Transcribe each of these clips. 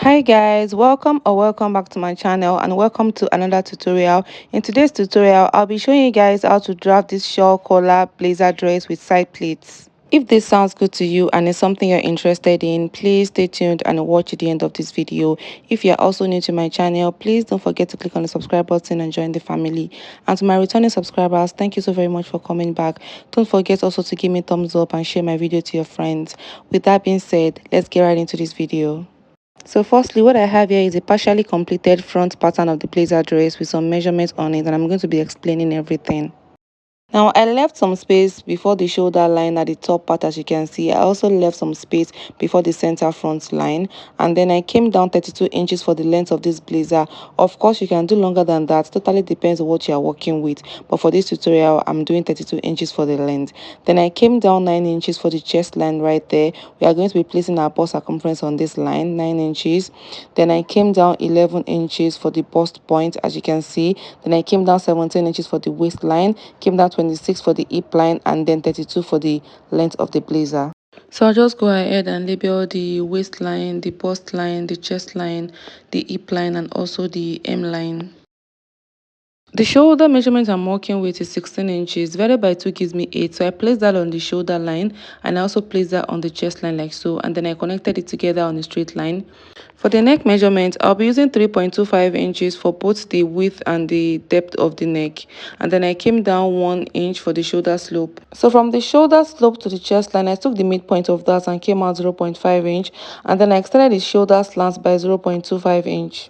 Hi guys, welcome back to my channel and welcome to another tutorial. In today's tutorial I'll be showing you guys how to draft this shawl collar blazer dress with side pleats. If this sounds good to you and is something you're interested in, please stay tuned and watch to the end of this video. If you're also new to my channel, please don't forget to click on the subscribe button and join the family. And to my returning subscribers, thank you so very much for coming back. Don't forget also to give me a thumbs up and share my video to your friends. With that being said, let's get right into this video. So firstly, what I have here is a partially completed front pattern of the blazer dress with some measurements on it, and I'm going to be explaining everything. Now I left some space before the shoulder line at the top part. As you can see, I also left some space before the center front line, and then I came down 32 inches for the length of this blazer. Of course you can do longer than that, totally depends on what you are working with, but for this tutorial I'm doing 32 inches for the length. Then I came down 9 inches for the chest line right there. We are going to be placing our bust circumference on this line, 9 inches. Then I came down 11 inches for the bust point, as you can see. Then I came down 17 inches for the waistline, came down 26 for the hip line, and then 32 for the length of the blazer. So I'll just go ahead and label the waistline, the bust line, the chest line, the hip line, and also the hem line. The shoulder measurement I'm working with is 16 inches. Divided by 2 gives me 8. So I placed that on the shoulder line, and I also placed that on the chest line like so. And then I connected it together on a straight line. For the neck measurement, I'll be using 3.25 inches for both the width and the depth of the neck. And then I came down 1 inch for the shoulder slope. So from the shoulder slope to the chest line, I took the midpoint of that and came out 0.5 inch. And then I extended the shoulder slants by 0.25 inch.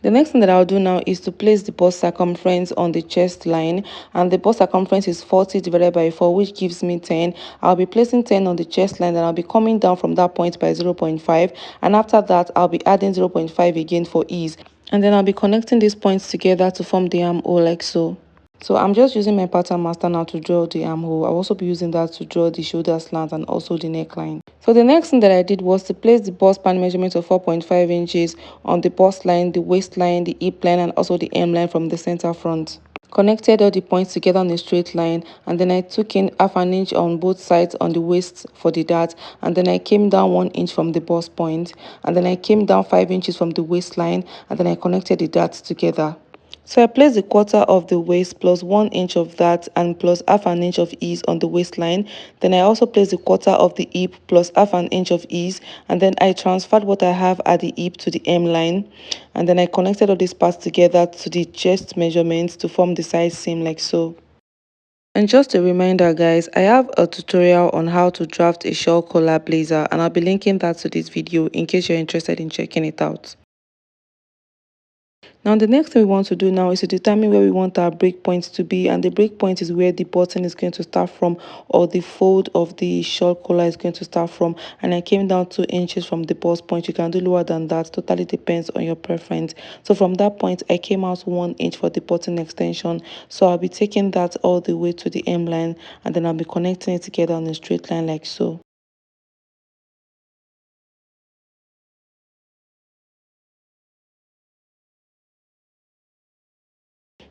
The next thing that I'll do now is to place the bust circumference on the chest line, and the bust circumference is 40 divided by 4, which gives me 10. I'll be placing 10 on the chest line, and I'll be coming down from that point by 0.5, and after that I'll be adding 0.5 again for ease, and then I'll be connecting these points together to form the armhole like so. So I'm just using my pattern master now to draw the armhole. I'll also be using that to draw the shoulder slant and also the neckline. So the next thing that I did was to place the bust span measurement of 4.5 inches on the bust line, the waistline, the hip line, and also the hem line from the center front. Connected all the points together on a straight line, and then I took in half an inch on both sides on the waist for the dart, and then I came down 1 inch from the bust point, and then I came down 5 inches from the waistline, and then I connected the darts together. So I placed a quarter of the waist plus 1 inch of that and plus half an inch of ease on the waistline. Then I also placed a quarter of the hip plus half an inch of ease, and then I transferred what I have at the hip to the hem line, and then I connected all these parts together to the chest measurements to form the side seam like so. And just a reminder guys, I have a tutorial on how to draft a shawl collar blazer, and I'll be linking that to this video in case you're interested in checking it out. Now the next thing we want to do now is to determine where we want our breakpoint to be, and the breakpoint is where the button is going to start from, or the fold of the shawl collar is going to start from. And I came down 2 inches from the bust point. You can do lower than that, totally depends on your preference. So from that point I came out 1 inch for the button extension. So I'll be taking that all the way to the hem line, and then I'll be connecting it together on a straight line like so.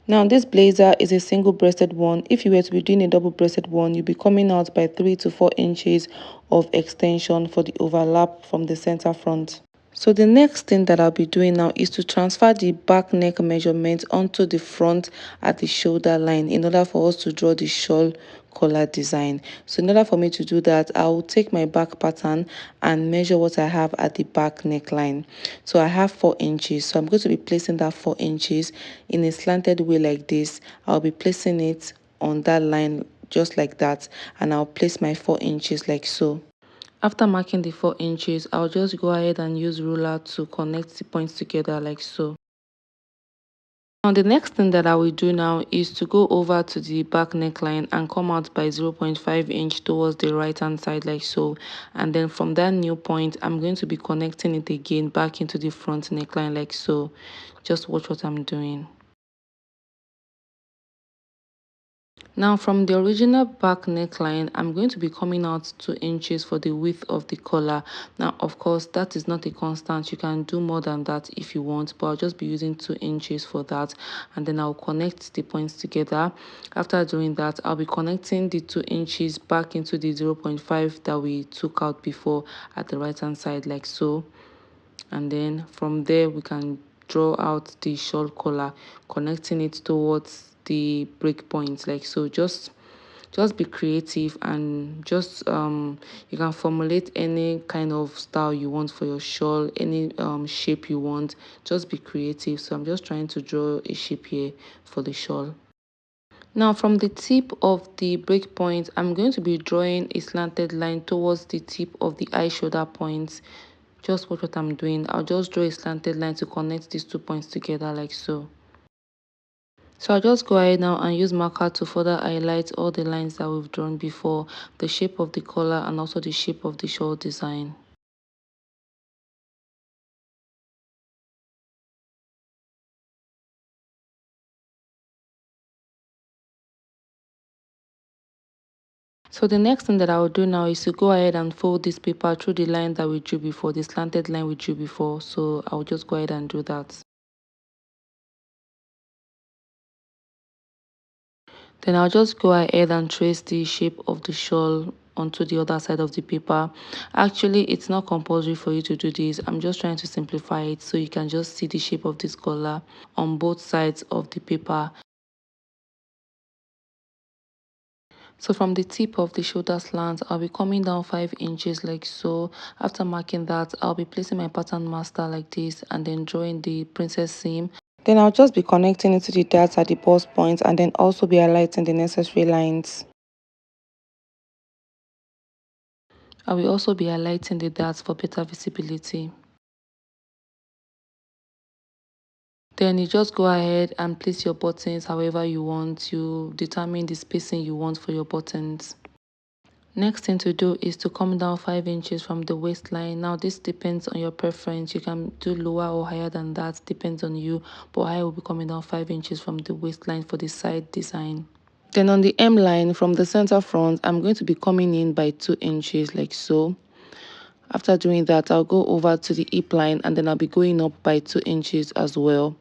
Now this blazer is a single breasted one. If you were to be doing a double breasted one, you'll be coming out by 3 to 4 inches of extension for the overlap from the center front. So the next thing that I'll be doing now is to transfer the back neck measurement onto the front at the shoulder line in order for us to draw the shawl collar design. So in order for me to do that, I will take my back pattern and measure what I have at the back neckline. So I have 4 inches. So I'm going to be placing that 4 inches in a slanted way like this. I'll be placing it on that line just like that, and I'll place my 4 inches like so. After marking the 4 inches, I'll just go ahead and use ruler to connect the points together like so. Now the next thing that I will do now is to go over to the back neckline and come out by 0.5 inch towards the right hand side like so. And then from that new point, I'm going to be connecting it again back into the front neckline like so. Just watch what I'm doing. Now from the original back neckline, I'm going to be coming out 2 inches for the width of the collar. Now of course that is not a constant, you can do more than that if you want, but I'll just be using 2 inches for that, and then I'll connect the points together. After doing that, I'll be connecting the 2 inches back into the 0.5 that we took out before at the right hand side like so. and then from there we can draw out the shawl collar, connecting it towards the break point like so. Just be creative, and just you can formulate any kind of style you want for your shawl, any shape you want. Just be creative. So I'm just trying to draw a shape here for the shawl. Now from the tip of the break point, I'm going to be drawing a slanted line towards the tip of the eye shoulder point. Just watch what I'm doing. I'll just draw a slanted line to connect these 2 points together like so. So I'll just go ahead now and use marker to further highlight all the lines that we've drawn before, the shape of the collar and also the shape of the shawl design. So the next thing that I will do now is to go ahead and fold this paper through the line that we drew before, the slanted line we drew before. So I'll just go ahead and do that. Then I'll just go ahead and trace the shape of the shawl onto the other side of the paper. Actually, it's not compulsory for you to do this. I'm just trying to simplify it so you can just see the shape of this collar on both sides of the paper. So from the tip of the shoulder slant, I'll be coming down 5 inches like so. After marking that, I'll be placing my pattern master like this and then drawing the princess seam. Then I'll just be connecting it to the darts at the bust points and then also be highlighting the necessary lines. I will also be highlighting the darts for better visibility. Then you just go ahead and place your buttons however you want. You determine the spacing you want for your buttons. Next thing to do is to come down 5 inches from the waistline. Now this depends on your preference. You can do lower or higher than that, depends on you, but I will be coming down 5 inches from the waistline for the side design. Then on the M line from the center front, I'm going to be coming in by 2 inches like so. After doing that, I'll go over to the hip line and then I'll be going up by 2 inches as well.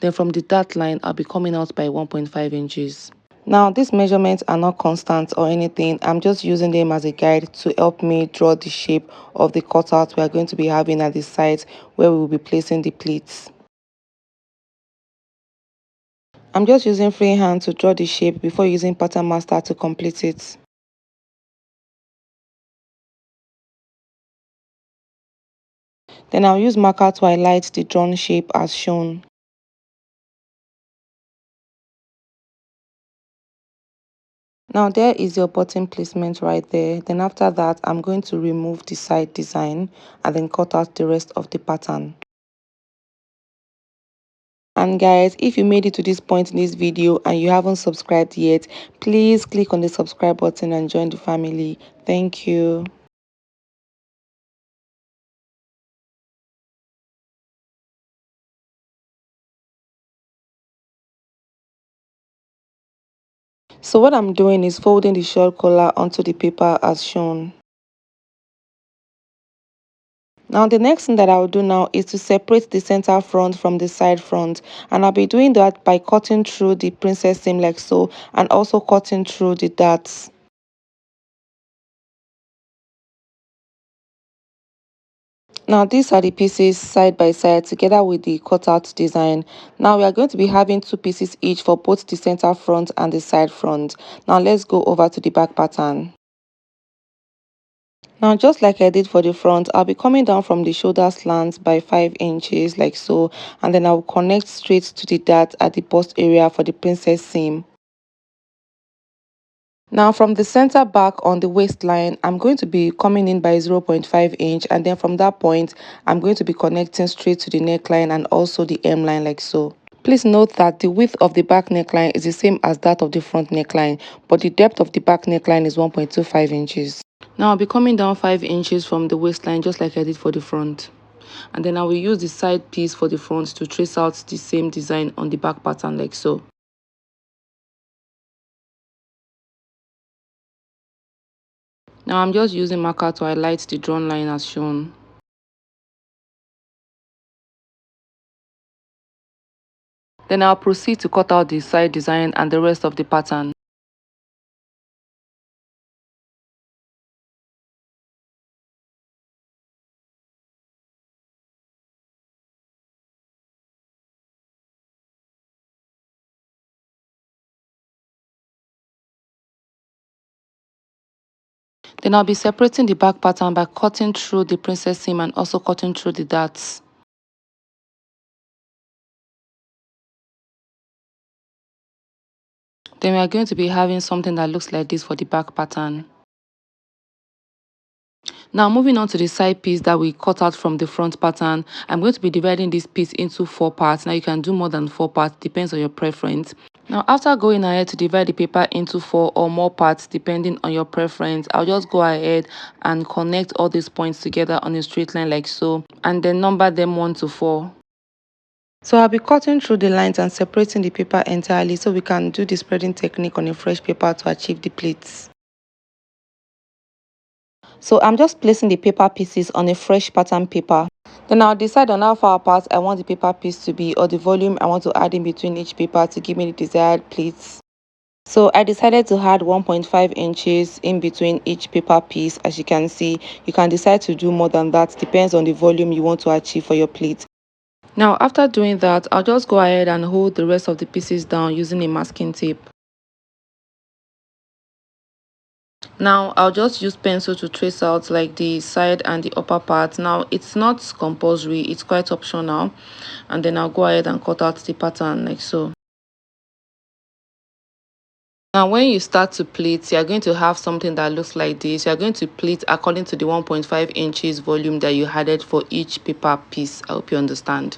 Then from the dart line, I'll be coming out by 1.5 inches. Now, these measurements are not constant or anything. I'm just using them as a guide to help me draw the shape of the cutout we are going to be having at the sides where we will be placing the pleats. I'm just using freehand to draw the shape before using pattern master to complete it. Then I'll use marker to highlight the drawn shape as shown. Now there is your button placement right there. Then after that, I'm going to remove the side design and then cut out the rest of the pattern. And guys, if you made it to this point in this video and you haven't subscribed yet, please click on the subscribe button and join the family. Thank you. So what I'm doing is folding the shawl collar onto the paper as shown. Now the next thing that I'll do now is to separate the center front from the side front, and I'll be doing that by cutting through the princess seam like so and also cutting through the darts. Now these are the pieces side by side together with the cutout design. Now we are going to be having 2 pieces each for both the center front and the side front. Now let's go over to the back pattern. Now just like I did for the front, I'll be coming down from the shoulder slant by 5 inches like so, and then I'll connect straight to the dart at the bust area for the princess seam. Now from the center back on the waistline, I'm going to be coming in by 0.5 inch, and then from that point, I'm going to be connecting straight to the neckline and also the M line like so. Please note that the width of the back neckline is the same as that of the front neckline, but the depth of the back neckline is 1.25 inches. Now I'll be coming down 5 inches from the waistline just like I did for the front. And then I will use the side piece for the front to trace out the same design on the back pattern like so. Now I'm just using marker to highlight the drawn line as shown. Then I'll proceed to cut out the side design and the rest of the pattern. Then I'll be separating the back pattern by cutting through the princess seam and also cutting through the darts. Then we are going to be having something that looks like this for the back pattern. Now moving on to the side piece that we cut out from the front pattern, I'm going to be dividing this piece into 4 parts. Now you can do more than 4 parts, depends on your preference. Now after going ahead to divide the paper into 4 or more parts depending on your preference, I'll just go ahead and connect all these points together on a straight line like so, and then number them 1 to 4. So I'll be cutting through the lines and separating the paper entirely so we can do the spreading technique on a fresh paper to achieve the pleats. So I'm just placing the paper pieces on a fresh pattern paper. Then I'll decide on how far apart I want the paper piece to be or the volume I want to add in between each paper to give me the desired pleats. So I decided to add 1.5 inches in between each paper piece. As you can see, you can decide to do more than that, depends on the volume you want to achieve for your pleat. Now after doing that, I'll just go ahead and hold the rest of the pieces down using a masking tape. Now I'll just use pencil to trace out like the side and the upper part. Now it's not compulsory, it's quite optional, and then I'll go ahead and cut out the pattern like so. Now when you start to pleat, you're going to have something that looks like this. You're going to pleat according to the 1.5 inches volume that you added for each paper piece. I hope you understand.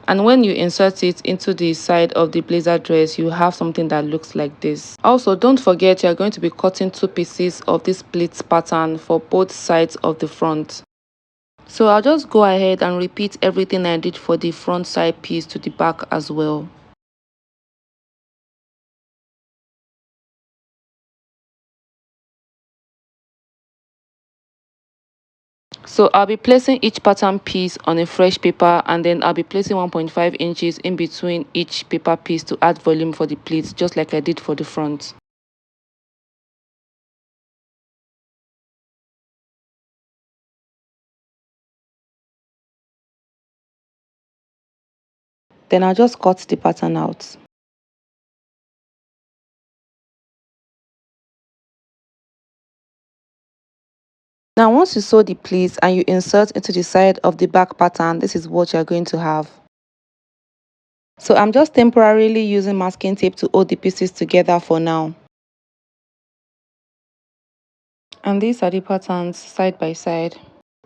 And when you insert it into the side of the blazer dress, you have something that looks like this. Also, don't forget you're going to be cutting 2 pieces of this pleats pattern for both sides of the front. So I'll just go ahead and repeat everything I did for the front side piece to the back as well. So I'll be placing each pattern piece on a fresh paper, and then I'll be placing 1.5 inches in between each paper piece to add volume for the pleats, just like I did for the front. Then I'll just cut the pattern out. Now once you sew the pleats and you insert into the side of the back pattern, this is what you're going to have. So I'm just temporarily using masking tape to hold the pieces together for now. And these are the patterns side by side.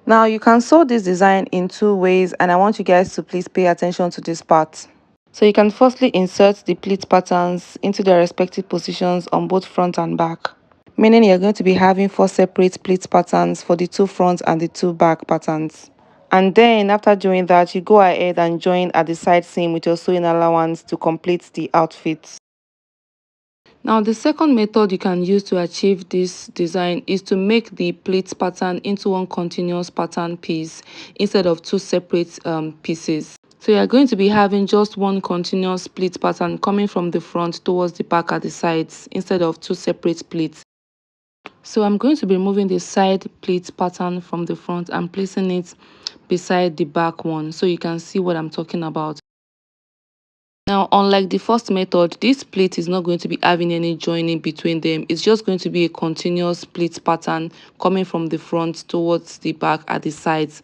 Now you can sew this design in 2 ways, and I want you guys to please pay attention to this part. So you can firstly insert the pleat patterns into their respective positions on both front and back, meaning you're going to be having 4 separate pleat patterns for the 2 front and the 2 back patterns. And then after doing that, you go ahead and join at the side seam with your sewing allowance to complete the outfit. Now the second method you can use to achieve this design is to make the pleats pattern into one continuous pattern piece instead of 2 separate pieces. So you're going to be having just one continuous pleat pattern coming from the front towards the back at the sides instead of 2 separate pleats. So I'm going to be removing the side pleat pattern from the front and placing it beside the back one so you can see what I'm talking about. Now, unlike the first method, this pleat is not going to be having any joining between them. It's just going to be a continuous pleat pattern coming from the front towards the back at the sides.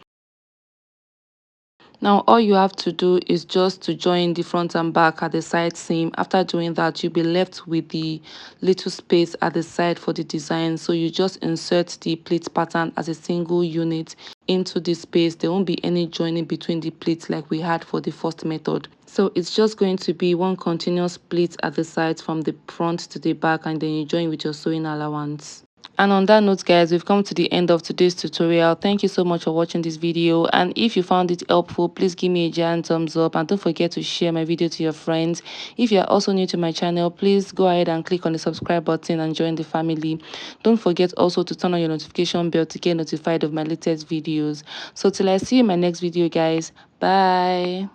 Now all you have to do is just to join the front and back at the side seam. After doing that, you'll be left with the little space at the side for the design. So you just insert the pleat pattern as a single unit into the space. There won't be any joining between the pleats like we had for the first method. So it's just going to be one continuous pleat at the sides from the front to the back, and then you join with your sewing allowance. And on that note, guys, we've come to the end of today's tutorial. Thank you so much for watching this video, and if you found it helpful, please give me a giant thumbs up, and don't forget to share my video to your friends. If you are also new to my channel, please go ahead and click on the subscribe button and join the family. Don't forget also to turn on your notification bell to get notified of my latest videos. So till I see you in my next video, guys, bye.